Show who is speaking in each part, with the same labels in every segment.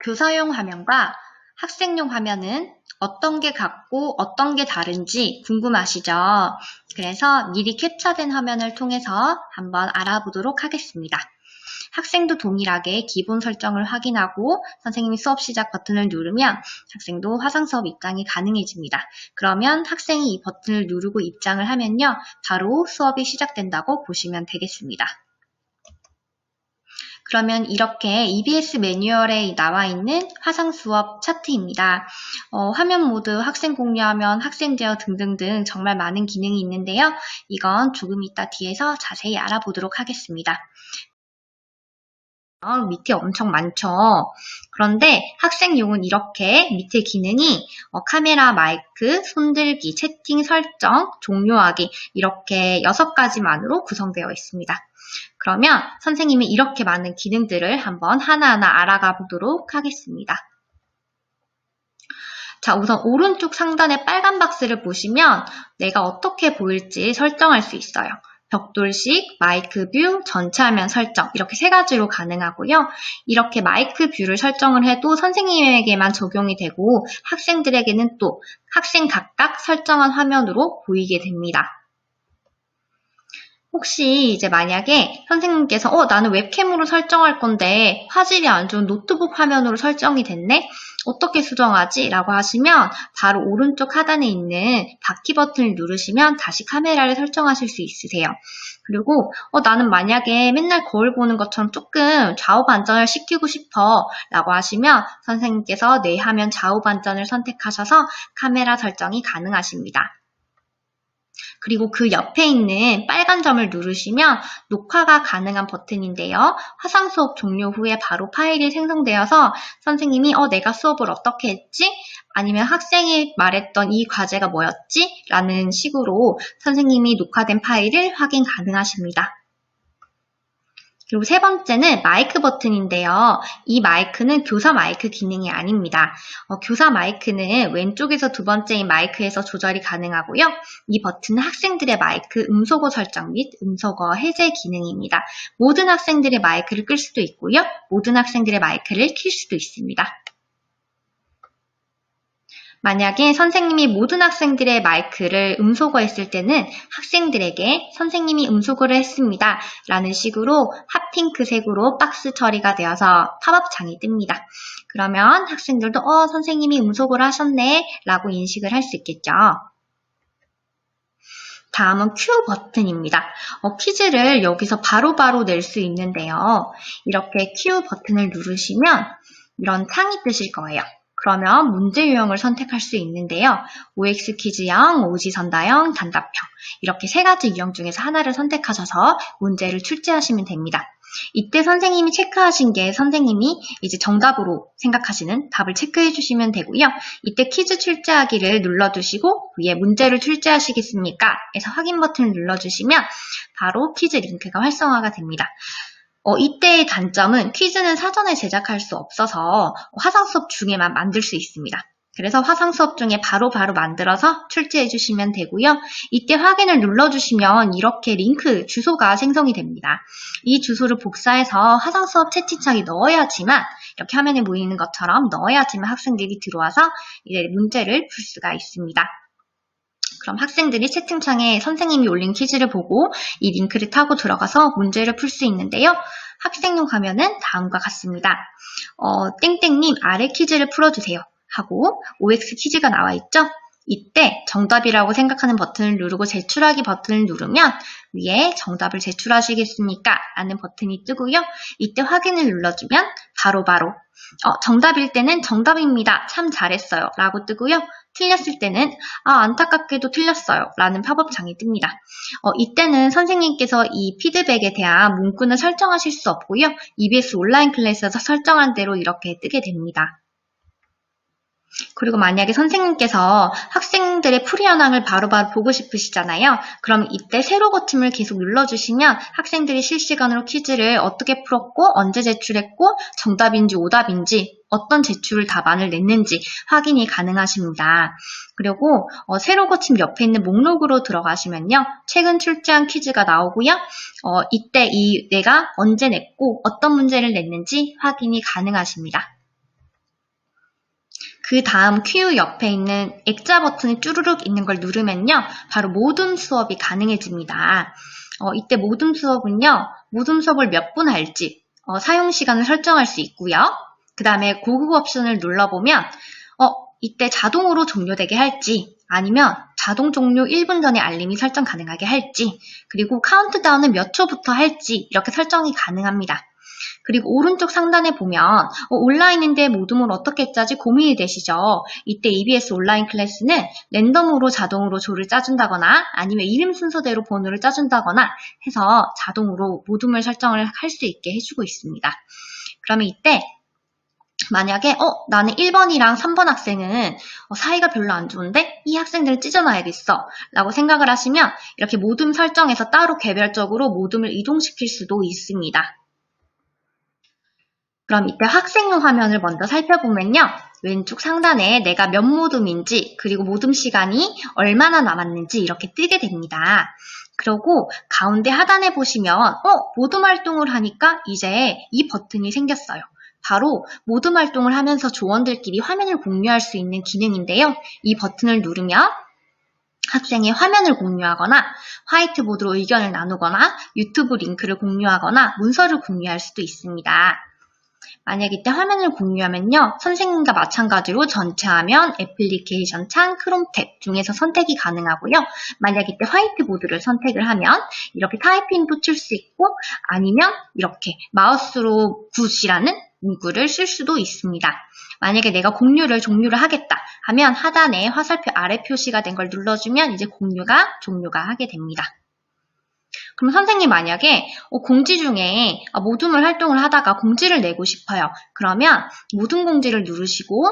Speaker 1: 교사용 화면과 학생용 화면은 어떤 게 같고 어떤 게 다른지 궁금하시죠? 그래서 미리 캡처된 화면을 통해서 한번 알아보도록 하겠습니다. 학생도 동일하게 기본 설정을 확인하고 선생님이 수업 시작 버튼을 누르면 학생도 화상 수업 입장이 가능해집니다. 그러면 학생이 이 버튼을 누르고 입장을 하면요, 바로 수업이 시작된다고 보시면 되겠습니다. 그러면 이렇게 EBS 매뉴얼에 나와 있는 화상 수업 차트입니다. 화면 모드, 학생 공유화면, 학생 제어 등등등 정말 많은 기능이 있는데요. 이건 조금 이따 뒤에서 자세히 알아보도록 하겠습니다. 밑에 엄청 많죠. 그런데 학생용은 이렇게 밑에 기능이 카메라, 마이크, 손들기, 채팅 설정, 종료하기 이렇게 6가지만으로 구성되어 있습니다. 그러면 선생님이 이렇게 많은 기능들을 한번 하나하나 알아가 보도록 하겠습니다. 자, 우선 오른쪽 상단의 빨간 박스를 보시면 내가 어떻게 보일지 설정할 수 있어요. 벽돌식, 마이크 뷰, 전체 화면 설정 이렇게 3가지로 가능하고요. 이렇게 마이크 뷰를 설정을 해도 선생님에게만 적용이 되고 학생들에게는 또 학생 각각 설정한 화면으로 보이게 됩니다. 혹시 이제 만약에 선생님께서 나는 웹캠으로 설정할 건데 화질이 안 좋은 노트북 화면으로 설정이 됐네? 어떻게 수정하지? 라고 하시면 바로 오른쪽 하단에 있는 바퀴 버튼을 누르시면 다시 카메라를 설정하실 수 있으세요. 그리고 나는 만약에 맨날 거울 보는 것처럼 조금 좌우 반전을 시키고 싶어 라고 하시면 선생님께서 내 화면 좌우 반전을 선택하셔서 카메라 설정이 가능하십니다. 그리고 그 옆에 있는 빨간 점을 누르시면 녹화가 가능한 버튼인데요. 화상 수업 종료 후에 바로 파일이 생성되어서 선생님이 내가 수업을 어떻게 했지? 아니면 학생이 말했던 이 과제가 뭐였지? 라는 식으로 선생님이 녹화된 파일을 확인 가능하십니다. 그리고 3번째는 마이크 버튼인데요. 이 마이크는 교사 마이크 기능이 아닙니다. 교사 마이크는 왼쪽에서 2번째인 마이크에서 조절이 가능하고요. 이 버튼은 학생들의 마이크 음소거 설정 및 음소거 해제 기능입니다. 모든 학생들의 마이크를 끌 수도 있고요. 모든 학생들의 마이크를 킬 수도 있습니다. 만약에 선생님이 모든 학생들의 마이크를 음소거했을 때는 학생들에게 선생님이 음소거를 했습니다. 라는 식으로 핫핑크색으로 박스 처리가 되어서 팝업창이 뜹니다. 그러면 학생들도 선생님이 음소거를 하셨네 라고 인식을 할 수 있겠죠. 다음은 큐 버튼입니다. 퀴즈를 여기서 바로바로 낼 수 있는데요. 이렇게 큐 버튼을 누르시면 이런 창이 뜨실 거예요. 그러면 문제 유형을 선택할 수 있는데요. OX 퀴즈형, 오지선다형, 단답형 이렇게 3가지 유형 중에서 하나를 선택하셔서 문제를 출제하시면 됩니다. 이때 선생님이 체크하신 게 선생님이 이제 정답으로 생각하시는 답을 체크해 주시면 되고요. 이때 퀴즈 출제하기를 눌러두시고 위에 문제를 출제하시겠습니까? 해서 확인 버튼을 눌러주시면 바로 퀴즈 링크가 활성화가 됩니다. 이때의 단점은 퀴즈는 사전에 제작할 수 없어서 화상 수업 중에만 만들 수 있습니다. 그래서 화상 수업 중에 바로바로 만들어서 출제해 주시면 되고요. 이때 확인을 눌러주시면 이렇게 링크 주소가 생성이 됩니다. 이 주소를 복사해서 화상 수업 채팅창에 넣어야지만 이렇게 화면에 보이는 것처럼 넣어야지만 학생들이 들어와서 이제 문제를 풀 수가 있습니다. 그럼 학생들이 채팅창에 선생님이 올린 퀴즈를 보고 이 링크를 타고 들어가서 문제를 풀 수 있는데요. 학생용 화면은 다음과 같습니다. 땡땡님 아래 퀴즈를 풀어주세요 하고 OX 퀴즈가 나와 있죠? 이때 정답이라고 생각하는 버튼을 누르고 제출하기 버튼을 누르면 위에 정답을 제출하시겠습니까? 라는 버튼이 뜨고요. 이때 확인을 눌러주면 바로바로 정답일 때는 정답입니다. 참 잘했어요. 라고 뜨고요. 틀렸을 때는 안타깝게도 틀렸어요. 라는 팝업창이 뜹니다. 이때는 선생님께서 이 피드백에 대한 문구는 설정하실 수 없고요. EBS 온라인 클래스에서 설정한 대로 이렇게 뜨게 됩니다. 그리고 만약에 선생님께서 학생들의 풀이 현황을 바로바로 보고 싶으시잖아요. 그럼 이때 세로 거침을 계속 눌러주시면 학생들이 실시간으로 퀴즈를 어떻게 풀었고 언제 제출했고 정답인지 오답인지 어떤 제출 답안을 냈는지 확인이 가능하십니다. 그리고 세로 거침 옆에 있는 목록으로 들어가시면요. 최근 출제한 퀴즈가 나오고요. 이때 내가 언제 냈고 어떤 문제를 냈는지 확인이 가능하십니다. 그 다음 Q 옆에 있는 액자 버튼이 쭈르륵 있는 걸 누르면요. 바로 모둠 수업이 가능해집니다. 이때 모둠 수업은요. 모둠 수업을 몇 분 할지 사용 시간을 설정할 수 있고요. 그 다음에 고급 옵션을 눌러보면 이때 자동으로 종료되게 할지 아니면 자동 종료 1분 전에 알림이 설정 가능하게 할지 그리고 카운트다운은 몇 초부터 할지 이렇게 설정이 가능합니다. 그리고 오른쪽 상단에 보면 온라인인데 모둠을 어떻게 짜지 고민이 되시죠? 이때 EBS 온라인 클래스는 랜덤으로 자동으로 조를 짜준다거나 아니면 이름 순서대로 번호를 짜준다거나 해서 자동으로 모둠을 설정을 할 수 있게 해주고 있습니다. 그러면 이때 만약에 나는 1번이랑 3번 학생은 사이가 별로 안 좋은데 이 학생들을 찢어놔야겠어 라고 생각을 하시면 이렇게 모둠 설정에서 따로 개별적으로 모둠을 이동시킬 수도 있습니다. 그럼 이때 학생용 화면을 먼저 살펴보면요. 왼쪽 상단에 내가 몇 모둠인지 그리고 모둠 시간이 얼마나 남았는지 이렇게 뜨게 됩니다. 그리고 가운데 하단에 보시면 모둠 활동을 하니까 이제 이 버튼이 생겼어요. 바로 모둠 활동을 하면서 조원들끼리 화면을 공유할 수 있는 기능인데요. 이 버튼을 누르면 학생의 화면을 공유하거나 화이트보드로 의견을 나누거나 유튜브 링크를 공유하거나 문서를 공유할 수도 있습니다. 만약 이때 화면을 공유하면요. 선생님과 마찬가지로 전체 화면, 애플리케이션 창, 크롬 탭 중에서 선택이 가능하고요. 만약 이때 화이트보드를 선택을 하면 이렇게 타이핑도 칠 수 있고 아니면 이렇게 마우스로 굿이라는 문구를 쓸 수도 있습니다. 만약에 내가 종료를 하겠다 하면 하단에 화살표 아래 표시가 된 걸 눌러주면 이제 종료가 하게 됩니다. 그럼 선생님 만약에 공지 중에 모둠을 활동을 하다가 공지를 내고 싶어요. 그러면 모둠 공지를 누르시고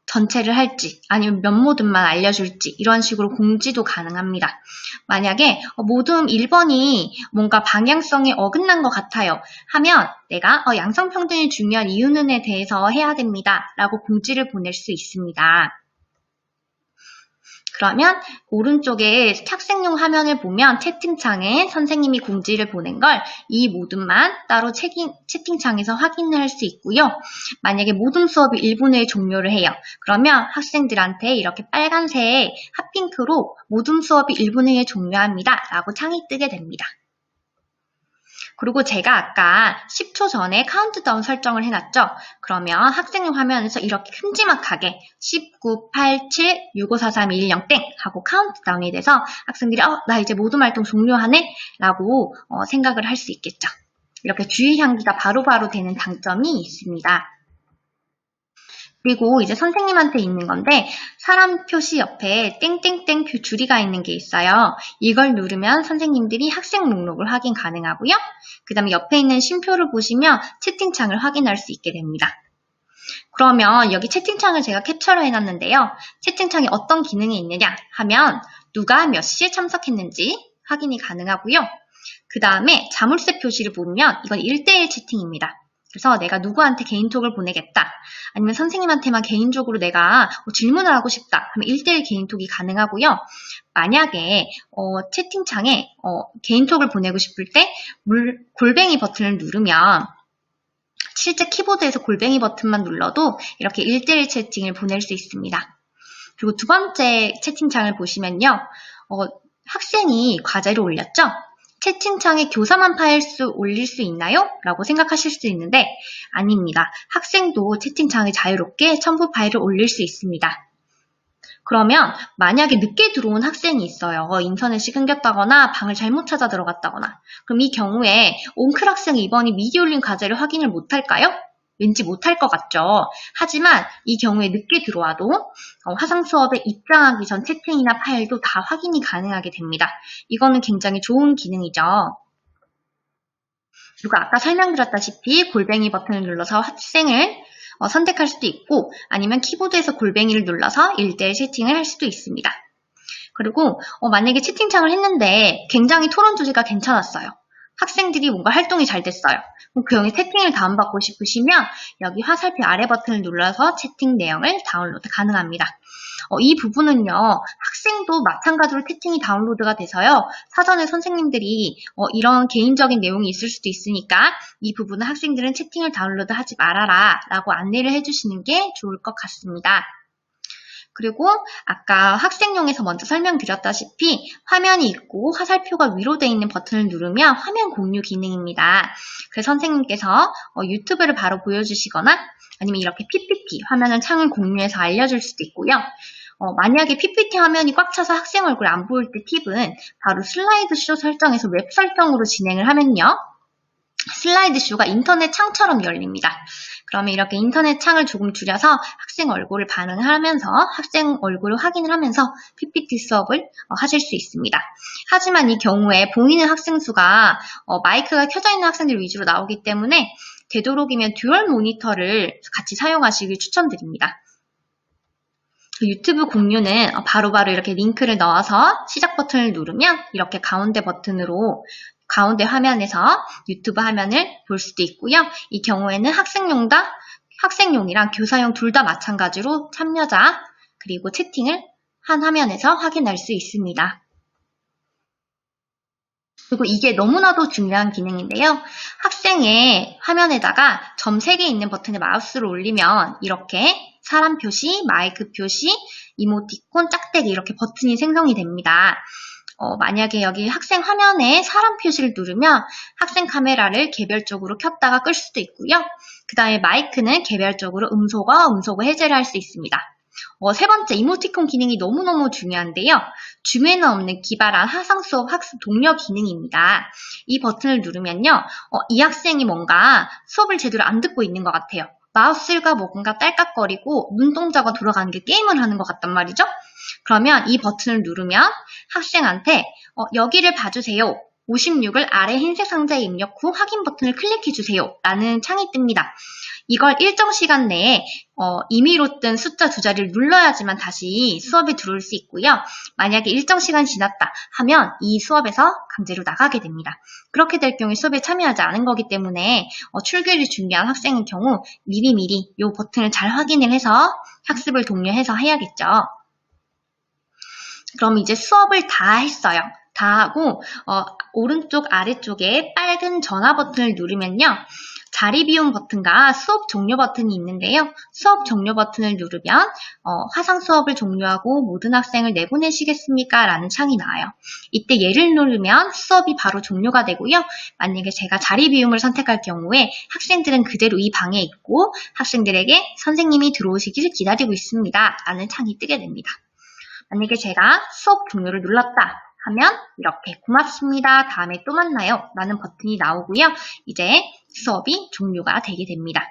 Speaker 1: 전체를 할지 아니면 몇 모둠만 알려줄지 이런 식으로 공지도 가능합니다. 만약에 모둠 1번이 뭔가 방향성에 어긋난 것 같아요 하면 내가 양성평등이 중요한 이유는에 대해서 해야 됩니다 라고 공지를 보낼 수 있습니다. 그러면 오른쪽에 학생용 화면을 보면 채팅창에 선생님이 공지를 보낸 걸 이 모둠만 따로 채팅창에서 확인을 할 수 있고요. 만약에 모둠 수업이 1분 후에 종료를 해요. 그러면 학생들한테 이렇게 빨간색 핫핑크로 모둠 수업이 1분 후에 종료합니다 라고 창이 뜨게 됩니다. 그리고 제가 아까 10초 전에 카운트다운 설정을 해놨죠? 그러면 학생용 화면에서 이렇게 큼지막하게 19, 8, 7, 6, 5, 4, 3, 2, 1, 0 땡! 하고 카운트다운이 돼서 학생들이 나 이제 모둠 활동 종료하네? 라고 생각을 할 수 있겠죠. 이렇게 주의 향기가 바로바로 되는 장점이 있습니다. 그리고 이제 선생님한테 있는 건데 사람 표시 옆에 땡땡땡 줄이가 있는 게 있어요. 이걸 누르면 선생님들이 학생 목록을 확인 가능하고요. 그 다음에 옆에 있는 쉼표를 보시면 채팅창을 확인할 수 있게 됩니다. 그러면 여기 채팅창을 제가 캡처를 해놨는데요. 채팅창에 어떤 기능이 있느냐 하면 누가 몇 시에 참석했는지 확인이 가능하고요. 그 다음에 자물쇠 표시를 보면 이건 1:1 채팅입니다. 그래서 내가 누구한테 개인톡을 보내겠다. 아니면 선생님한테만 개인적으로 내가 질문을 하고 싶다. 하면 1:1 개인톡이 가능하고요. 만약에 채팅창에 개인톡을 보내고 싶을 때 골뱅이 버튼을 누르면 실제 키보드에서 골뱅이 버튼만 눌러도 이렇게 1:1 채팅을 보낼 수 있습니다. 그리고 두 번째 채팅창을 보시면요. 학생이 과제를 올렸죠? 채팅창에 교사만 올릴 수 있나요? 라고 생각하실 수 있는데 아닙니다. 학생도 채팅창에 자유롭게 첨부 파일을 올릴 수 있습니다. 그러면 만약에 늦게 들어온 학생이 있어요. 인터넷이 끊겼다거나 방을 잘못 찾아 들어갔다거나 그럼 이 경우에 옹클 학생 2번이 미리 올린 과제를 확인을 못할까요? 왠지 못할 것 같죠. 하지만 이 경우에 늦게 들어와도 화상 수업에 입장하기 전 채팅이나 파일도 다 확인이 가능하게 됩니다. 이거는 굉장히 좋은 기능이죠. 그리고 아까 설명드렸다시피 골뱅이 버튼을 눌러서 학생을 선택할 수도 있고 아니면 키보드에서 골뱅이를 눌러서 1:1 채팅을 할 수도 있습니다. 그리고 만약에 채팅창을 했는데 굉장히 토론 주제가 괜찮았어요. 학생들이 뭔가 활동이 잘 됐어요. 그럼 그 영의 채팅을 다운받고 싶으시면 여기 화살표 아래 버튼을 눌러서 채팅 내용을 다운로드 가능합니다. 이 부분은요, 학생도 마찬가지로 채팅이 다운로드가 돼서요, 사전에 선생님들이 이런 개인적인 내용이 있을 수도 있으니까 이 부분은 학생들은 채팅을 다운로드 하지 말아라 라고 안내를 해주시는 게 좋을 것 같습니다. 그리고 아까 학생용에서 먼저 설명드렸다시피 화면이 있고 화살표가 위로 되어 있는 버튼을 누르면 화면 공유 기능입니다. 그래서 선생님께서 유튜브를 바로 보여주시거나 아니면 이렇게 PPT 화면을 창을 공유해서 알려줄 수도 있고요. 만약에 PPT 화면이 꽉 차서 학생 얼굴 안 보일 때 팁은 바로 슬라이드 쇼 설정에서 웹 설정으로 진행을 하면요. 슬라이드 쇼가 인터넷 창처럼 열립니다. 그러면 이렇게 인터넷 창을 조금 줄여서 학생 얼굴을 반응하면서 학생 얼굴을 확인을 하면서 PPT 수업을 하실 수 있습니다. 하지만 이 경우에 보이는 학생 수가 마이크가 켜져 있는 학생들 위주로 나오기 때문에 되도록이면 듀얼 모니터를 같이 사용하시길 추천드립니다. 유튜브 공유는 바로바로 이렇게 링크를 넣어서 시작 버튼을 누르면 이렇게 가운데 버튼으로 가운데 화면에서 유튜브 화면을 볼 수도 있고요. 이 경우에는 학생용이랑 교사용 둘 다 마찬가지로 참여자 그리고 채팅을 한 화면에서 확인할 수 있습니다. 그리고 이게 너무나도 중요한 기능인데요. 학생의 화면에다가 점 3개 있는 버튼에 마우스를 올리면 이렇게 사람 표시, 마이크 표시, 이모티콘, 짝대기 이렇게 버튼이 생성이 됩니다. 만약에 여기 학생 화면에 사람 표시를 누르면 학생 카메라를 개별적으로 켰다가 끌 수도 있고요. 그 다음에 마이크는 개별적으로 음소거 해제를 할 수 있습니다. 세 번째, 이모티콘 기능이 너무너무 중요한데요. 줌에는 없는 기발한 화상 수업 학습 독려 기능입니다. 이 버튼을 누르면요. 이 학생이 뭔가 수업을 제대로 안 듣고 있는 것 같아요. 마우스가 뭔가 딸깍거리고 눈동자가 돌아가는 게 게임을 하는 것 같단 말이죠. 그러면 이 버튼을 누르면 학생한테 여기를 봐주세요. 56을 아래 흰색 상자에 입력 후 확인 버튼을 클릭해주세요. 라는 창이 뜹니다. 이걸 일정 시간 내에 임의로 뜬 숫자 2자리를 눌러야지만 다시 수업에 들어올 수 있고요. 만약에 일정 시간 지났다 하면 이 수업에서 강제로 나가게 됩니다. 그렇게 될 경우에 수업에 참여하지 않은 거기 때문에 출결이 준비한 학생의 경우 미리미리 이 버튼을 잘 확인을 해서 학습을 독려해서 해야겠죠. 그럼 이제 수업을 다 했어요. 다 하고 오른쪽 아래쪽에 빨간 전화 버튼을 누르면요. 자리 비움 버튼과 수업 종료 버튼이 있는데요. 수업 종료 버튼을 누르면 화상 수업을 종료하고 모든 학생을 내보내시겠습니까? 라는 창이 나와요. 이때 얘를 누르면 수업이 바로 종료가 되고요. 만약에 제가 자리 비움을 선택할 경우에 학생들은 그대로 이 방에 있고 학생들에게 선생님이 들어오시기를 기다리고 있습니다. 라는 창이 뜨게 됩니다. 만약에 제가 수업 종료를 눌렀다 하면 이렇게 고맙습니다. 다음에 또 만나요. 라는 버튼이 나오고요. 이제 수업이 종료가 되게 됩니다.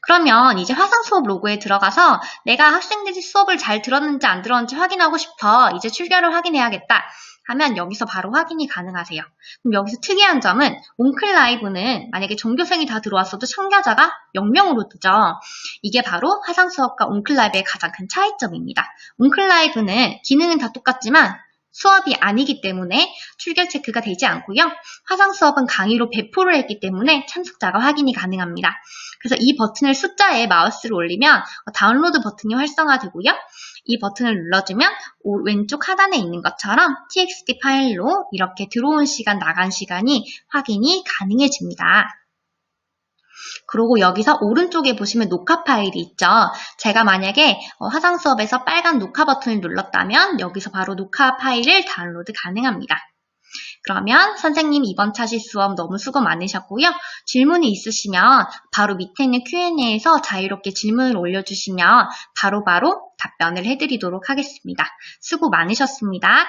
Speaker 1: 그러면 이제 화상 수업 로고에 들어가서 내가 학생들이 수업을 잘 들었는지 안 들었는지 확인하고 싶어. 이제 출결을 확인해야겠다. 하면 여기서 바로 확인이 가능하세요. 그럼 여기서 특이한 점은 온클라이브는 만약에 전교생이 다 들어왔어도 참가자가 0명으로 뜨죠. 이게 바로 화상 수업과 온클라이브의 가장 큰 차이점입니다. 온클라이브는 기능은 다 똑같지만 수업이 아니기 때문에 출결 체크가 되지 않고요. 화상 수업은 강의로 배포를 했기 때문에 참석자가 확인이 가능합니다. 그래서 이 버튼을 숫자에 마우스를 올리면 다운로드 버튼이 활성화되고요. 이 버튼을 눌러주면 왼쪽 하단에 있는 것처럼 txt 파일로 이렇게 들어온 시간, 나간 시간이 확인이 가능해집니다. 그리고 여기서 오른쪽에 보시면 녹화 파일이 있죠. 제가 만약에 화상 수업에서 빨간 녹화 버튼을 눌렀다면 여기서 바로 녹화 파일을 다운로드 가능합니다. 그러면 선생님 이번 차시 수업 너무 수고 많으셨고요. 질문이 있으시면 바로 밑에 있는 Q&A에서 자유롭게 질문을 올려주시면 바로바로 답변을 해드리도록 하겠습니다. 수고 많으셨습니다.